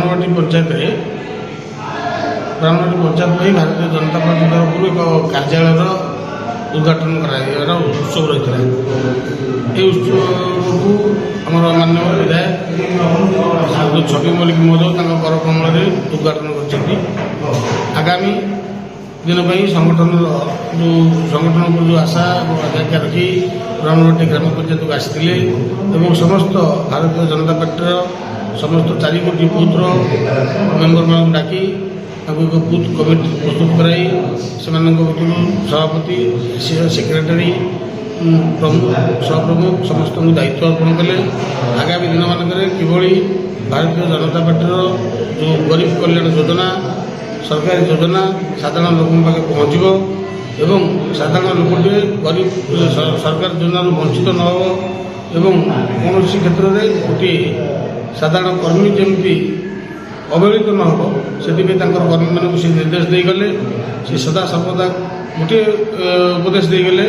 ବ୍ରାହ୍ମଣବାଟି ପଞ୍ଚାୟତରେ ଭାରତୀୟ ଜନତା ପାର୍ଟି ତରଫରୁ ଏକ କାର୍ଯ୍ୟାଳୟର ଉଦ୍ଘାଟନ କରାଯିବାର ଉତ୍ସବ ରହିଥିଲା। ଏହି ଉତ୍ସବକୁ ଆମର ମାନ୍ୟବର ବିଧାୟକ ଛବି ମଲ୍ଲିକ ମହୋଦୟ ତାଙ୍କ କରକମଳରେ ଉଦ୍ଘାଟନ କରିଛନ୍ତି। ଆଗାମୀ ଦିନ ପାଇଁ ସଂଗଠନର ସଂଗଠନକୁ ଯେଉଁ ଆଶା ଏବଂ ଆକାଂକ୍ଷା ରଖି ବ୍ରାହ୍ମଣବାଟି ଗ୍ରାମ ପଞ୍ଚାୟତକୁ ଆସିଥିଲେ ଏବଂ ସମସ୍ତ ଭାରତୀୟ ଜନତା ପାର୍ଟିର ସମସ୍ତ 4 କୋଟି ବୁଥର ମେମ୍ବରମାନଙ୍କୁ ଡାକି ତାଙ୍କୁ ଏକ ବୁଥ୍ କମିଟି ପ୍ରସ୍ତୁତ କରାଇ ସେମାନଙ୍କ ଭିତରୁ ସଭାପତି, ସେକ୍ରେଟାରୀ, ପ୍ରମୁଖ, ସହପ୍ରମୁଖ ସମସ୍ତଙ୍କୁ ଦାୟିତ୍ୱ ଅର୍ପଣ କଲେ। ଆଗାମୀ ଦିନମାନଙ୍କରେ କିଭଳି ଭାରତୀୟ ଜନତା ପାର୍ଟିର ଯେଉଁ ଗରିବ କଲ୍ୟାଣ ଯୋଜନା, ସରକାରୀ ଯୋଜନା ସାଧାରଣ ଲୋକଙ୍କ ପାଖରେ ପହଞ୍ଚିବ ଏବଂ ସାଧାରଣ ଲୋକଟିଏ ଗରିବ ସରକାର ଯୋଜନାରୁ ବଞ୍ଚିତ ନ ହେବ ଏବଂ କୌଣସି କ୍ଷେତ୍ରରେ ଗୋଟିଏ ସାଧାରଣ କର୍ମୀ ଯେମିତି ଅବହେଳିତ ନ ହେବ ସେଥିପାଇଁ ତାଙ୍କର କର୍ମୀମାନଙ୍କୁ ସେ ନିର୍ଦ୍ଦେଶ ଦେଇଗଲେ। ସେ ସଦାସର୍ବଦା ଗୋଟିଏ ଉପଦେଶ ଦେଇଗଲେ,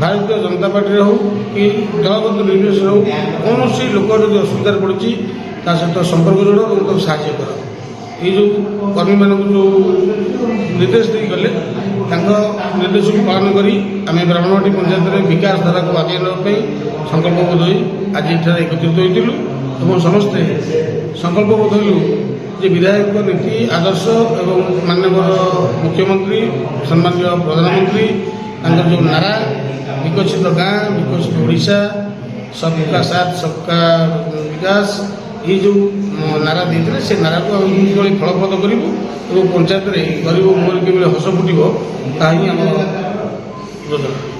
ଭାରତୀୟ ଜନତା ପାର୍ଟିରେ ହେଉ କି ଦଳଗତ ନିର୍ବିଶେଷରେ ହେଉ କୌଣସି ଲୋକ ଯଦି ଅସୁବିଧାରେ ପଡ଼ିଛି ତା ସହିତ ସମ୍ପର୍କ ଯୋଡ଼ ଏବଂ ତାକୁ ସାହାଯ୍ୟ କର। ଏଇ ଯେଉଁ କର୍ମୀମାନଙ୍କୁ ଯେଉଁ ନିର୍ଦ୍ଦେଶ ଦେଇଗଲେ ତାଙ୍କ ନିର୍ଦ୍ଦେଶକୁ ପାଳନ କରି ଆମେ ବ୍ରାହ୍ମଣବାଟି ପଞ୍ଚାୟତରେ ବିକାଶ ଧାରାକୁ ଆଗେଇ ନେବା ପାଇଁ ସଂକଳ୍ପବଦ୍ଧ ହୋଇ ଆଜି ଏଠାରେ ଏକତ୍ରିତ ହୋଇଥିଲୁ ଏବଂ ସମସ୍ତେ ସଂକଳ୍ପବଦ୍ଧ ହେଲୁ ଯେ ବିଧାୟକଙ୍କ ନୀତି ଆଦର୍ଶ ଏବଂ ମାନ୍ୟବର ମୁଖ୍ୟମନ୍ତ୍ରୀ ସମ୍ମାନୀୟ ପ୍ରଧାନମନ୍ତ୍ରୀ ତାଙ୍କର ଯେଉଁ ନାରା ବିକଶିତ ଗାଁ ବିକଶିତ ଓଡ଼ିଶା ସବକା ସାଥ ସବକା ବିକାଶ ଏହି ଯେଉଁ ନାରା ଦେଇଥିଲେ ସେ ନାରାକୁ ଆମେ କିଭଳି ଫଳପ୍ରଦ କରିବୁ ଏବଂ ପଞ୍ଚାୟତରେ ଗରିବ ମୁହଁରେ କିଭଳି ହସ ଫୁଟିବ ତାହା ହିଁ ଆମର ଯୋଜନା।